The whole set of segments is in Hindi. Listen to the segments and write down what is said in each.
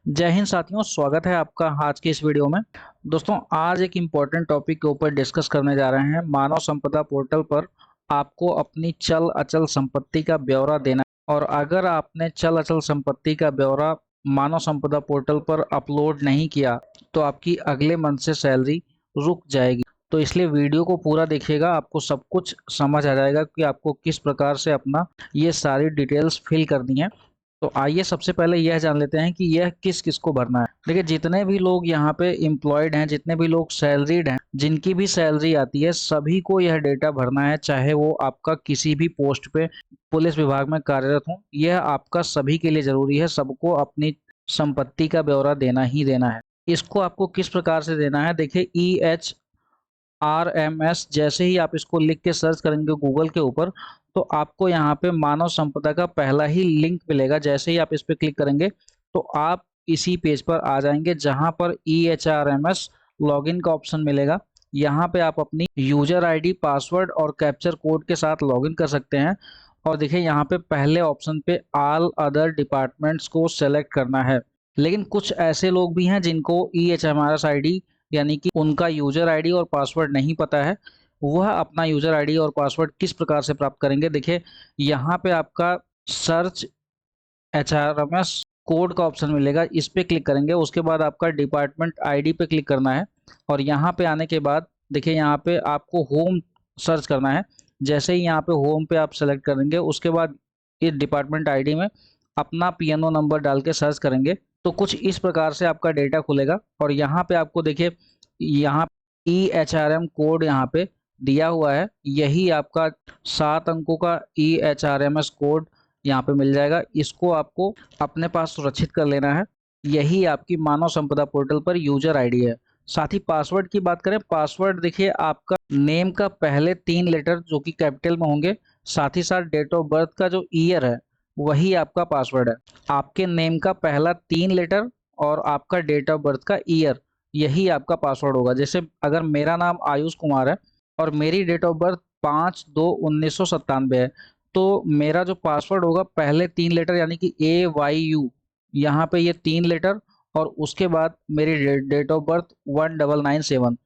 जय हिंद साथियों, स्वागत है आपका आज की इस वीडियो में। दोस्तों, आज एक इम्पोर्टेंट टॉपिक के ऊपर डिस्कस करने जा रहे हैं। मानव संपदा पोर्टल पर आपको अपनी चल अचल संपत्ति का ब्यौरा देना है, और अगर आपने चल अचल संपत्ति का ब्यौरा मानव संपदा पोर्टल पर अपलोड नहीं किया तो आपकी अगले मंथ से सैलरी रुक जाएगी। तो इसलिए वीडियो को पूरा देखिएगा, आपको सब कुछ समझ आ जाएगा कि आपको किस प्रकार से अपना ये सारी डिटेल्स फिल करनी है। तो आइए सबसे पहले यह जान लेते हैं कि यह किस किस को भरना है। देखिए, जितने भी लोग यहाँ पे एम्प्लॉयड हैं, जितने भी लोग सैलरीड हैं, जिनकी भी सैलरी आती है, सभी को यह डेटा भरना है। चाहे वो आपका किसी भी पोस्ट पे पुलिस विभाग में कार्यरत हो, यह आपका सभी के लिए जरूरी है। सबको अपनी संपत्ति का ब्यौरा देना ही देना है। इसको आपको किस प्रकार से देना है, देखिए, EHRMS जैसे ही आप इसको लिख के सर्च करेंगे गूगल के ऊपर, तो आपको यहाँ पे मानव संपदा का पहला ही लिंक मिलेगा। जैसे ही आप इस पे क्लिक करेंगे तो आप इसी पेज पर आ जाएंगे जहाँ पर EHRMS लॉगिन का ऑप्शन मिलेगा। यहाँ पे आप अपनी यूजर आईडी, पासवर्ड और कैप्चर कोड के साथ लॉगिन कर सकते हैं। और देखिए, यहाँ पे पहले ऑप्शन पे ऑल अदर डिपार्टमेंट्स को सेलेक्ट करना है। लेकिन कुछ ऐसे लोग भी हैं जिनको EHRMS आईडी यानी कि उनका यूजर आईडी और पासवर्ड नहीं पता है। वह अपना यूजर आईडी और पासवर्ड किस प्रकार से प्राप्त करेंगे, देखिए, यहाँ पे आपका सर्च HRMS कोड का ऑप्शन मिलेगा। इस पे क्लिक करेंगे, उसके बाद आपका डिपार्टमेंट आईडी पे क्लिक करना है। और यहाँ पे आने के बाद देखिए, यहाँ पे आपको होम सर्च करना है। जैसे ही यहाँ पे होम पे आप सेलेक्ट करेंगे, उसके बाद इस डिपार्टमेंट आईडी में अपना PNO नंबर डाल के सर्च करेंगे तो कुछ इस प्रकार से आपका डेटा खुलेगा। और यहाँ पे आपको देखिए, यहाँ EHRM कोड यहाँ पे दिया हुआ है। यही आपका 7 अंकों का EHRMS कोड यहाँ पे मिल जाएगा। इसको आपको अपने पास सुरक्षित कर लेना है। यही आपकी मानव संपदा पोर्टल पर यूजर आईडी है। साथ ही पासवर्ड की बात करें, पासवर्ड देखिए, आपका नेम का पहले 3 लेटर जो कि कैपिटल में होंगे, साथ ही साथ डेट ऑफ बर्थ का जो ईयर है वही आपका पासवर्ड है। आपके नेम का पहला 3 लेटर और आपका डेट ऑफ बर्थ का ईयर, यही आपका पासवर्ड होगा। जैसे अगर मेरा नाम आयुष कुमार है और मेरी डेट ऑफ बर्थ 5/2/1997 है, तो मेरा जो पासवर्ड होगा पहले 3 लेटर यानी कि AYU, यहाँ पे ये 3 लेटर, और उसके बाद मेरी डेट ऑफ बर्थ 1997।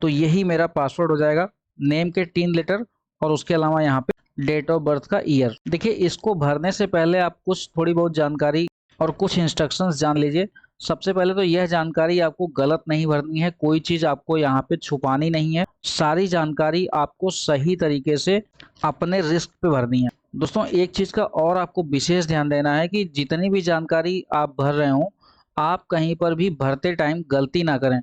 तो यही मेरा पासवर्ड हो जाएगा, नेम के 3 लेटर और उसके अलावा यहाँ पे डेट ऑफ बर्थ का ईयर। देखिए, इसको भरने से पहले आप कुछ थोड़ी बहुत जानकारी और कुछ इंस्ट्रक्शंस जान लीजिए। सबसे पहले तो यह जानकारी आपको गलत नहीं भरनी है, कोई चीज आपको यहाँ पे छुपानी नहीं है। सारी जानकारी आपको सही तरीके से अपने रिस्क पे भरनी है। दोस्तों, एक चीज का और आपको विशेष ध्यान देना है कि जितनी भी जानकारी आप भर रहे हो, आप कहीं पर भी भरते टाइम गलती ना करें।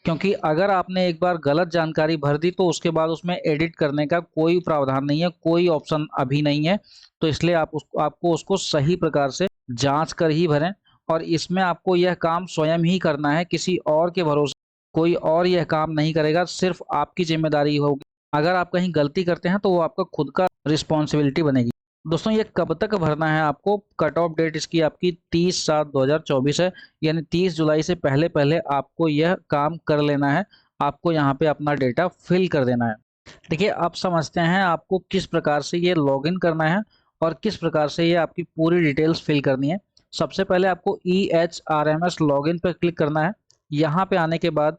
क्योंकि अगर आपने एक बार गलत जानकारी भर दी तो उसके बाद उसमें एडिट करने का कोई प्रावधान नहीं है, कोई ऑप्शन अभी नहीं है। तो इसलिए आपको उसको सही प्रकार से जांच कर ही भरें। और इसमें आपको यह काम स्वयं ही करना है, किसी और के भरोसे कोई और यह काम नहीं करेगा, सिर्फ आपकी जिम्मेदारी होगी। अगर आप कहीं गलती करते हैं तो वो आपका खुद का रिस्पॉन्सिबिलिटी बनेगी। दोस्तों, ये कब तक भरना है आपको, कट ऑफ डेट इसकी आपकी 30/7/2024 है। यानी 30 जुलाई से पहले पहले आपको यह काम कर लेना है। आपको यहाँ पे अपना डेटा फिल कर देना है। देखिए, अब समझते हैं आपको किस प्रकार से ये लॉगिन करना है और किस प्रकार से ये आपकी पूरी डिटेल्स फिल करनी है। सबसे पहले आपको EHRMS लॉगिन पर क्लिक करना है। यहाँ पे आने के बाद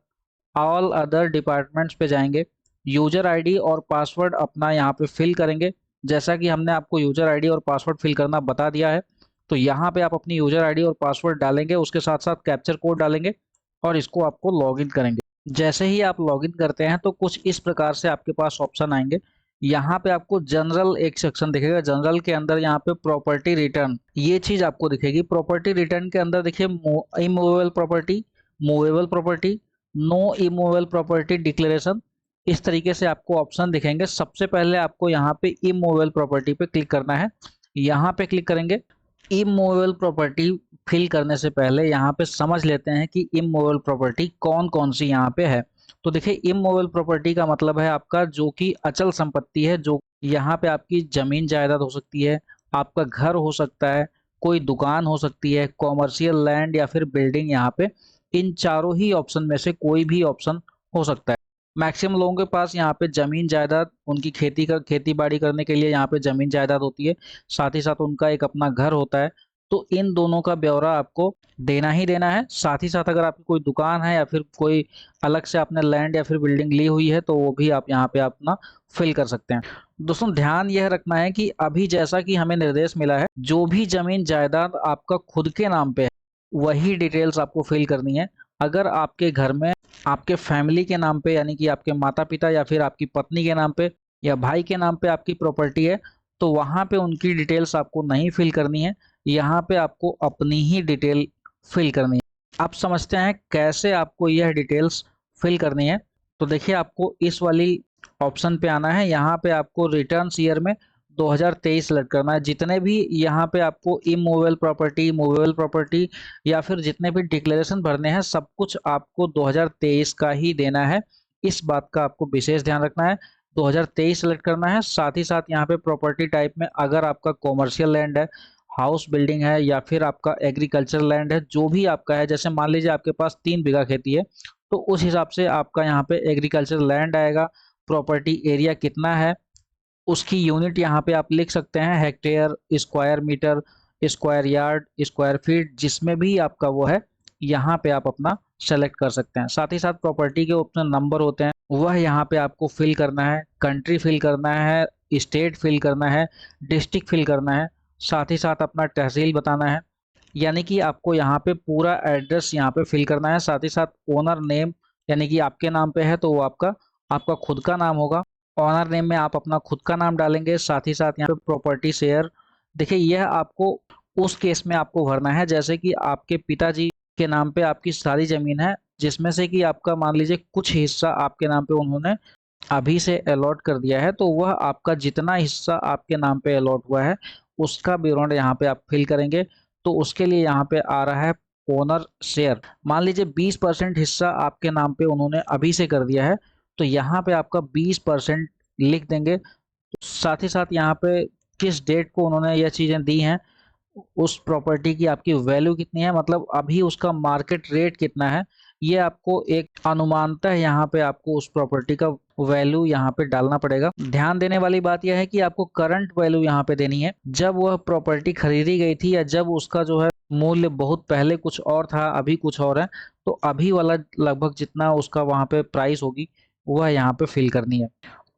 ऑल अदर डिपार्टमेंट्स पे जाएंगे। यूजर आईडी और पासवर्ड अपना यहाँ पे फिल करेंगे। जैसा कि हमने आपको यूजर आईडी और पासवर्ड फिल करना बता दिया है, तो यहाँ पे आप अपनी यूजर आईडी और पासवर्ड डालेंगे, उसके साथ साथ कैप्चर कोड डालेंगे और इसको आपको लॉगिन करेंगे। जैसे ही आप लॉगिन करते हैं तो कुछ इस प्रकार से आपके पास ऑप्शन आएंगे। यहाँ पे आपको जनरल एक सेक्शन दिखेगा। जनरल के अंदर यहाँ पे प्रॉपर्टी रिटर्न, ये चीज आपको दिखेगी। प्रॉपर्टी रिटर्न के अंदर देखिए, immovable property, movable property, no immovable property declaration, इस तरीके से आपको ऑप्शन दिखेंगे। सबसे पहले आपको यहाँ पे इमूवेबल प्रॉपर्टी पे क्लिक करना है। यहाँ पे क्लिक करेंगे। इमूवेबल प्रॉपर्टी फिल करने से पहले यहाँ पे समझ लेते हैं कि इमूवेबल प्रॉपर्टी कौन कौन सी यहाँ पे है। तो देखिए, इमूवेबल प्रॉपर्टी का मतलब है आपका जो कि अचल संपत्ति है। जो यहाँ पे आपकी जमीन जायदाद हो सकती है, आपका घर हो सकता है, कोई दुकान हो सकती है, कॉमर्शियल लैंड या फिर बिल्डिंग। यहाँ पे इन चारों ही ऑप्शन में से कोई भी ऑप्शन हो सकता है। मैक्सिमम लोगों के पास यहाँ पे जमीन जायदाद, उनकी खेती बाड़ी करने के लिए यहाँ पे जमीन जायदाद होती है। साथ ही साथ उनका एक अपना घर होता है। तो इन दोनों का ब्यौरा आपको देना ही देना है। साथ ही साथ अगर आपकी कोई दुकान है या फिर कोई अलग से आपने लैंड या फिर बिल्डिंग ली हुई है तो वो भी आप यहाँ पे अपना फिल कर सकते हैं। दोस्तों ध्यान यह रखना है कि अभी जैसा कि हमें निर्देश मिला है, जो भी जमीन जायदाद आपका खुद के नाम पे है वही डिटेल्स आपको फिल करनी है। अगर आपके घर में आपके फैमिली के नाम पे यानी कि आपके माता पिता या फिर आपकी पत्नी के नाम पे या भाई के नाम पे आपकी प्रॉपर्टी है तो वहाँ पे उनकी डिटेल्स आपको नहीं फिल करनी है, यहाँ पे आपको अपनी ही डिटेल फिल करनी है। आप समझते हैं कैसे आपको यह डिटेल्स फिल करनी है? तो देखिए आपको इस वाली ऑप्शन पे आना है, यहाँ पे आपको रिटर्न्स ईयर में 2023 सेलेक्ट करना है। जितने भी यहाँ पे आपको इमूवेबल प्रॉपर्टी, मूवेबल प्रॉपर्टी या फिर जितने भी डिक्लेरेशन भरने हैं सब कुछ आपको 2023 का ही देना है। इस बात का आपको विशेष ध्यान रखना है। 2023 सेलेक्ट करना है। साथ ही साथ यहाँ पे प्रॉपर्टी टाइप में अगर आपका कॉमर्शियल लैंड है, हाउस बिल्डिंग है या फिर आपका एग्रीकल्चर लैंड है, जो भी आपका है, जैसे मान लीजिए आपके पास 3 बीघा खेती है तो उस हिसाब से आपका यहाँ पे एग्रीकल्चर लैंड आएगा। प्रॉपर्टी एरिया कितना है उसकी यूनिट यहाँ पे आप लिख सकते हैं, hectare, square metre, square yard, square feet, जिसमें भी आपका वो है यहाँ पे आप अपना सेलेक्ट कर सकते हैं। साथ ही साथ प्रॉपर्टी के ऑप्शन नंबर होते हैं वह यहाँ पे आपको फिल करना है, कंट्री फिल करना है, स्टेट फिल करना है, डिस्ट्रिक्ट फिल करना है, साथ ही साथ अपना तहसील बताना है। यानी कि आपको यहाँ पे पूरा एड्रेस यहाँ पे फिल करना है। साथ ही साथ ओनर नेम यानी कि आपके नाम पे है तो वो आपका आपका खुद का नाम होगा। ऑनर नेम में आप अपना खुद का नाम डालेंगे। साथ ही साथ यहाँ पे प्रॉपर्टी शेयर, देखिए यह आपको उस केस में आपको भरना है जैसे कि आपके पिताजी के नाम पे आपकी सारी जमीन है जिसमें से कि आपका मान लीजिए कुछ हिस्सा आपके नाम पे उन्होंने अभी से अलॉट कर दिया है तो वह आपका जितना हिस्सा आपके नाम पे अलॉट हुआ है उसका विवरण यहाँ पे आप फिल करेंगे। तो उसके लिए यहाँ पे आ रहा है ओनर शेयर। मान लीजिए 20% हिस्सा आपके नाम पे उन्होंने अभी से कर दिया है तो यहाँ पे आपका 20% लिख देंगे। साथ ही साथ यहाँ पे किस डेट को उन्होंने यह चीजें दी हैं, उस प्रॉपर्टी की आपकी वैल्यू कितनी है, मतलब अभी उसका मार्केट रेट कितना है, ये आपको एक अनुमानतः यहाँ पे आपको उस प्रॉपर्टी का वैल्यू यहाँ पे डालना पड़ेगा। ध्यान देने वाली बात यह है कि आपको करंट वैल्यू यहाँ पे देनी है, जब वह प्रॉपर्टी खरीदी गई थी या जब उसका जो है मूल्य बहुत पहले कुछ और था अभी कुछ और है तो अभी वाला लगभग जितना उसका वहाँ पे प्राइस होगी वह यहाँ पे फिल करनी है।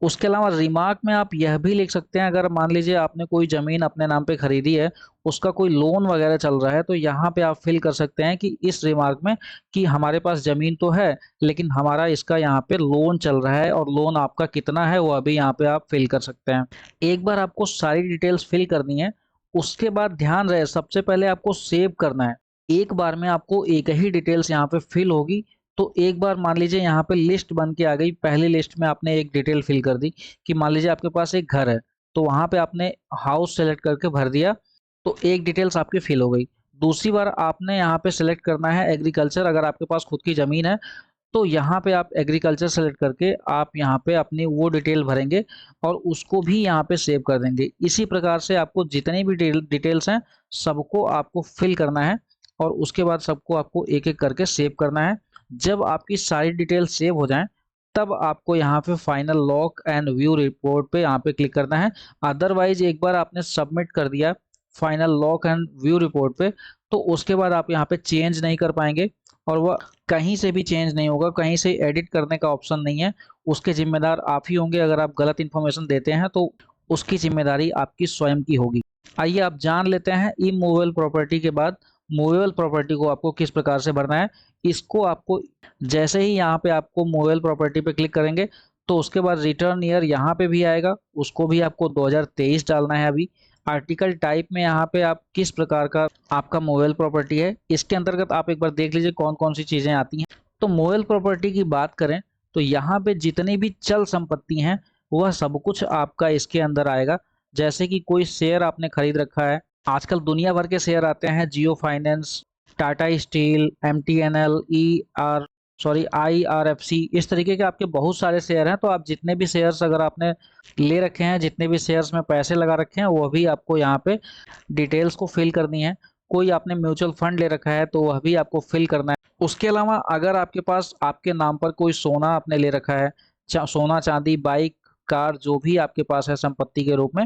उसके अलावा रिमार्क में आप यह भी लिख सकते हैं, अगर मान लीजिए आपने कोई ज़मीन अपने नाम पे खरीदी है, उसका कोई लोन वगैरह चल रहा है तो यहाँ पे आप फिल कर सकते हैं कि इस रिमार्क में कि हमारे पास ज़मीन तो है लेकिन हमारा इसका यहाँ पे लोन चल रहा है और लोन आपका कितना है वो अभी यहाँ पे आप फिल कर सकते हैं। एक बार आपको सारी डिटेल्स फिल करनी है, उसके बाद ध्यान रहे सबसे पहले आपको सेव करना है। एक बार में आपको एक ही डिटेल्स यहाँ पे फिल होगी तो एक बार मान लीजिए यहाँ पे लिस्ट बन के आ गई, पहली लिस्ट में आपने एक डिटेल फिल कर दी कि मान लीजिए आपके पास एक घर है तो वहां पे आपने हाउस सेलेक्ट करके भर दिया तो एक डिटेल्स आपकी फिल हो गई। दूसरी बार आपने यहाँ पे सेलेक्ट करना है एग्रीकल्चर, अगर आपके पास खुद की जमीन है तो यहाँ पे आप एग्रीकल्चर सेलेक्ट करके आप यहाँ पे अपनी वो डिटेल भरेंगे और उसको भी यहाँ पे सेव कर देंगे। इसी प्रकार से आपको जितनी भी डिटेल्स हैं सबको आपको फिल करना है और उसके बाद सबको आपको एक एक करके सेव करना है। जब आपकी सारी डिटेल सेव हो जाएं तब आपको यहाँ पे final lock and view report पे यहाँ पे क्लिक करना है। अदरवाइज एक बार आपने सबमिट कर दिया final lock and view report पे तो उसके बाद आप यहाँ पे चेंज नहीं कर पाएंगे और वह कहीं से भी चेंज नहीं होगा, कहीं से एडिट करने का ऑप्शन नहीं है। उसके जिम्मेदार आप ही होंगे, अगर आप गलत इन्फॉर्मेशन देते हैं तो उसकी जिम्मेदारी आपकी स्वयं की होगी। आइए आप जान लेते हैं इमूवेबल प्रॉपर्टी के बाद मूवेबल प्रॉपर्टी को आपको किस प्रकार से भरना है। इसको आपको जैसे ही यहाँ पे आपको मूवेबल प्रॉपर्टी पे क्लिक करेंगे तो उसके बाद रिटर्न ईयर यहाँ पे भी आएगा, उसको भी आपको 2023 डालना है। अभी आर्टिकल टाइप में यहाँ पे आप किस प्रकार का आपका मूवेबल प्रॉपर्टी है इसके अंतर्गत आप एक बार देख लीजिए कौन कौन सी चीजें आती हैं। तो मूवेबल प्रॉपर्टी की बात करें तो यहाँ पे जितनी भी चल संपत्ति हैं वह सब कुछ आपका इसके अंदर आएगा। जैसे कि कोई शेयर आपने खरीद रखा है, आजकल दुनिया भर के शेयर आते हैं, Jio finance, Tata steel, MTNL, IRFC, इस तरीके के आपके बहुत सारे शेयर हैं। तो आप जितने भी शेयर्स अगर आपने ले रखे हैं, जितने भी शेयर्स में पैसे लगा रखे हैं वो भी आपको यहाँ पे डिटेल्स को फिल करनी है। कोई आपने म्यूचुअल फंड ले रखा है तो वह भी आपको फिल करना है। उसके अलावा अगर आपके पास आपके नाम पर कोई सोना आपने ले रखा है, सोना चांदी, बाइक, कार, जो भी आपके पास है संपत्ति के रूप में,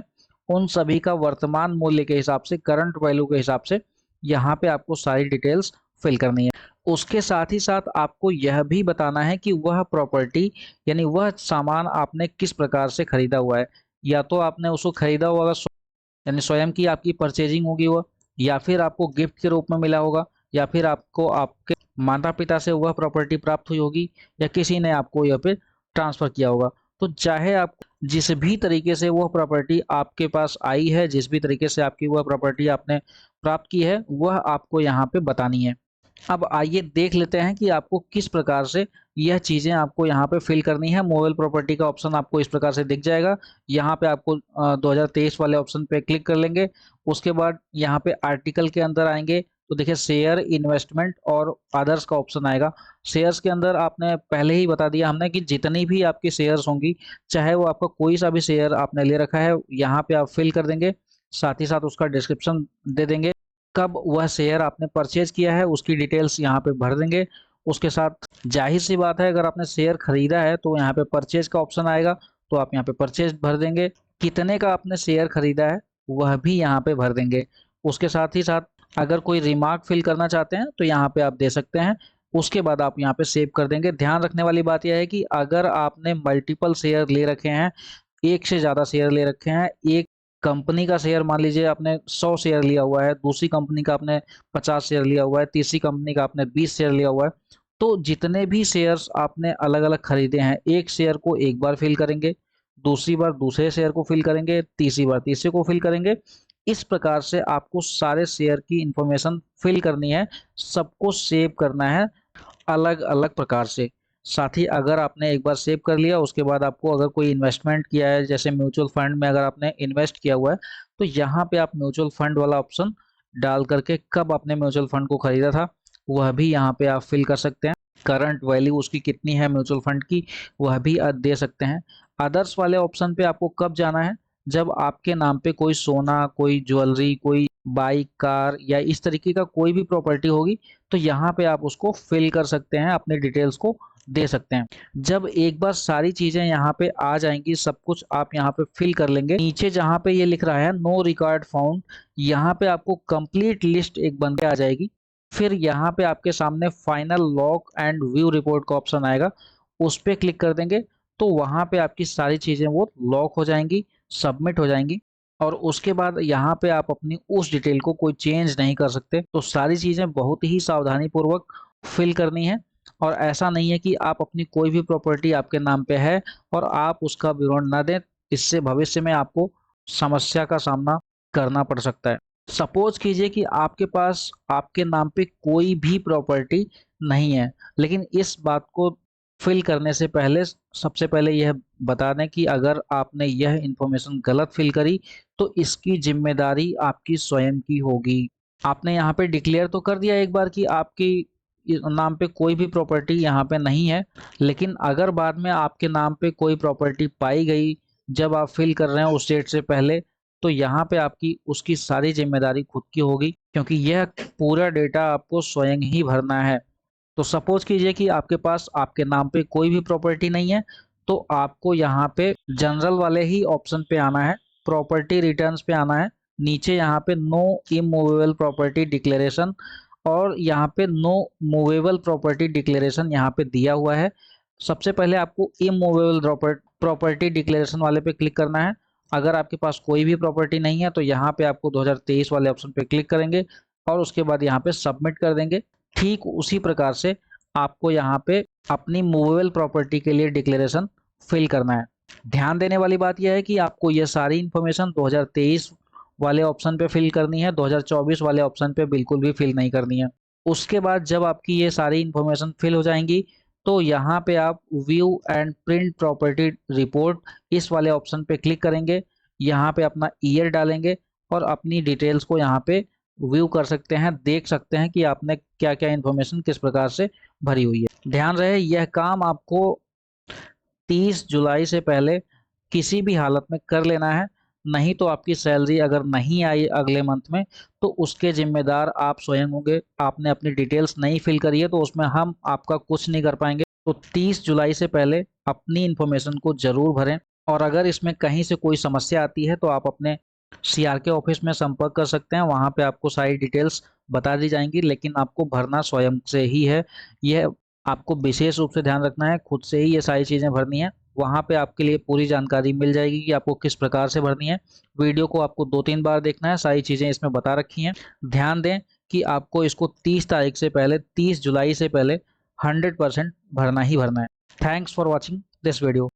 उन सभी का वर्तमान मूल्य के हिसाब से, करंट वैल्यू के हिसाब से यहाँ पे आपको सारी डिटेल्स फिल करनी है। उसके साथ ही साथ आपको यह भी बताना है कि वह प्रॉपर्टी यानी वह सामान आपने किस प्रकार से खरीदा हुआ है। या तो आपने उसको खरीदा हुआ होगा, यानी स्वयं की आपकी परचेजिंग होगी वह, या फिर आपको गिफ्ट के रूप में मिला होगा, या फिर आपको आपके माता पिता से वह प्रॉपर्टी प्राप्त हुई होगी, या किसी ने आपको यह पे ट्रांसफर किया होगा। तो चाहे आप जिस भी तरीके से वह प्रॉपर्टी आपके पास आई है, जिस भी तरीके से आपकी वह प्रॉपर्टी आपने प्राप्त की है, वह आपको यहाँ पे बतानी है। अब आइए देख लेते हैं कि आपको किस प्रकार से यह चीज़ें आपको यहाँ पे फिल करनी है। मूवेबल प्रॉपर्टी का ऑप्शन आपको इस प्रकार से दिख जाएगा। यहाँ पे आपको 2023 वाले ऑप्शन पे क्लिक कर लेंगे। उसके बाद यहाँ पे आर्टिकल के अंदर आएंगे तो देखिए शेयर, इन्वेस्टमेंट और अदर्स का ऑप्शन आएगा। शेयर्स के अंदर आपने पहले ही बता दिया हमने कि जितनी भी आपकी शेयर्स होंगी, चाहे वो आपका कोई सा भी शेयर आपने ले रखा है, यहाँ पे आप फिल कर देंगे। साथ ही साथ उसका डिस्क्रिप्शन दे देंगे, कब वह शेयर आपने परचेज किया है उसकी डिटेल्स यहाँ पे भर देंगे। उसके साथ जाहिर सी बात है, अगर आपने शेयर खरीदा है तो यहाँ पे परचेज का ऑप्शन आएगा, तो आप यहाँ पे परचेज भर देंगे। कितने का आपने शेयर खरीदा है वह भी यहाँ पे भर देंगे। उसके साथ ही साथ अगर कोई रिमार्क फिल करना चाहते हैं तो यहाँ पे आप दे सकते हैं। उसके बाद आप यहाँ पे सेव कर देंगे। ध्यान रखने वाली बात यह है कि अगर आपने मल्टीपल शेयर ले रखे हैं, एक से ज़्यादा शेयर ले रखे हैं, एक कंपनी का शेयर मान लीजिए आपने 100 शेयर लिया हुआ है, दूसरी कंपनी का आपने 50 शेयर लिया हुआ है, तीसरी कंपनी का आपने 20 शेयर लिया हुआ है, तो जितने भी शेयर्स आपने अलग अलग खरीदे हैं, एक शेयर को एक बार फिल करेंगे, दूसरी बार दूसरे शेयर को फिल करेंगे, तीसरी बार तीसरे को फिल करेंगे। इस प्रकार से आपको सारे शेयर की इंफॉर्मेशन फिल करनी है, सबको सेव करना है अलग अलग प्रकार से। साथ ही अगर आपने एक बार सेव कर लिया, उसके बाद आपको अगर कोई इन्वेस्टमेंट किया है, जैसे म्यूचुअल फंड में अगर आपने इन्वेस्ट किया हुआ है, तो यहाँ पे आप म्यूचुअल फंड वाला ऑप्शन डाल करके कब आपने म्यूचुअल फंड को खरीदा था वह भी यहाँ पे आप फिल कर सकते हैं। करंट वैल्यू उसकी कितनी है म्यूचुअल फंड की, वह भी दे सकते हैं। अदर्स वाले ऑप्शन पे आपको कब जाना है, जब आपके नाम पे कोई सोना, कोई ज्वेलरी, कोई बाइक, कार या इस तरीके का कोई भी प्रॉपर्टी होगी, तो यहाँ पे आप उसको फिल कर सकते हैं, अपने डिटेल्स को दे सकते हैं। जब एक बार सारी चीजें यहाँ पे आ जाएंगी, सब कुछ आप यहाँ पे फिल कर लेंगे, नीचे जहाँ पे ये लिख रहा है नो रिकॉर्ड फाउंड, यहाँ पे आपको कंप्लीट लिस्ट एक बन के आ जाएगी। फिर यहाँ पे आपके सामने final lock and view report का ऑप्शन आएगा, उस पर क्लिक कर देंगे तो वहाँ पे आपकी सारी चीजें वो लॉक हो जाएंगी, सबमिट हो जाएंगी। और उसके बाद यहाँ पे आप अपनी उस डिटेल को कोई चेंज नहीं कर सकते। तो सारी चीज़ें बहुत ही सावधानी पूर्वक फिल करनी है। और ऐसा नहीं है कि आप अपनी कोई भी प्रॉपर्टी आपके नाम पे है और आप उसका विवरण ना दें, इससे भविष्य में आपको समस्या का सामना करना पड़ सकता है। सपोज कीजिए कि आपके पास आपके नाम पे कोई भी प्रॉपर्टी नहीं है, लेकिन इस बात को फिल करने से पहले सबसे पहले यह बता दें कि अगर आपने यह इंफॉर्मेशन गलत फिल करी तो इसकी जिम्मेदारी आपकी स्वयं की होगी। आपने यहाँ पे डिक्लेयर तो कर दिया एक बार कि आपकी नाम पे कोई भी प्रॉपर्टी यहाँ पे नहीं है, लेकिन अगर बाद में आपके नाम पे कोई प्रॉपर्टी पाई गई जब आप फिल कर रहे हैं उस डेट से पहले, तो यहाँ पे आपकी उसकी सारी जिम्मेदारी खुद की होगी, क्योंकि यह पूरा डेटा आपको स्वयं ही भरना है। तो सपोज कीजिए कि आपके पास आपके नाम पे कोई भी प्रॉपर्टी नहीं है, तो आपको यहाँ पे जनरल वाले ही ऑप्शन पे आना है, प्रॉपर्टी रिटर्न्स पे आना है। नीचे यहाँ पे नो इमूवेबल प्रॉपर्टी डिक्लेरेशन और यहाँ पे नो मूवेबल प्रॉपर्टी डिक्लेरेशन यहाँ पे दिया हुआ है। सबसे पहले आपको इमूवेबल प्रॉपर्टी डिक्लेरेशन वाले पे क्लिक करना है। अगर आपके पास कोई भी प्रॉपर्टी नहीं है तो यहाँ पे आपको 2023 वाले ऑप्शन पे क्लिक करेंगे और उसके बाद यहाँ पे सबमिट कर देंगे। ठीक उसी प्रकार से आपको यहाँ पे अपनी मूवेबल प्रॉपर्टी के लिए डिक्लेरेशन फिल करना है। ध्यान देने वाली बात यह है कि आपको यह सारी इंफॉर्मेशन 2023 वाले ऑप्शन पे फिल करनी है, 2024 वाले ऑप्शन पे बिल्कुल भी फिल नहीं करनी है। उसके बाद जब आपकी ये सारी इंफॉर्मेशन फिल हो जाएंगी तो यहाँ पे आप view and print property report इस वाले ऑप्शन पे क्लिक करेंगे। यहाँ पे अपना ईयर डालेंगे और अपनी डिटेल्स को यहाँ पे व्यू कर सकते हैं, देख सकते हैं कि आपने क्या क्या इंफॉर्मेशन किस प्रकार से भरी हुई है। ध्यान रहे यह काम आपको 30 जुलाई से पहले किसी भी हालत में कर लेना है, नहीं तो आपकी सैलरी अगर नहीं आई अगले मंथ में तो उसके जिम्मेदार आप स्वयं होंगे। आपने अपनी डिटेल्स नहीं फिल करी है तो उसमें हम आपका कुछ नहीं कर पाएंगे। तो 30 जुलाई से पहले अपनी इंफॉर्मेशन को जरूर भरें। और अगर इसमें कहीं से कोई समस्या आती है तो आप अपने CRK ऑफिस में संपर्क कर सकते हैं, वहाँ पे आपको सारी डिटेल्स बता दी जाएंगी, लेकिन आपको भरना स्वयं से ही है। यह आपको विशेष रूप से ध्यान रखना है, खुद से ही ये सारी चीज़ें भरनी है। वहाँ पे आपके लिए पूरी जानकारी मिल जाएगी कि आपको किस प्रकार से भरनी है। वीडियो को आपको 2-3 बार देखना है, सारी चीज़ें इसमें बता रखी हैं। ध्यान दें कि आपको इसको 30 तारीख से पहले, 30 जुलाई से पहले 100% भरना ही भरना है। Thanks for watching this video.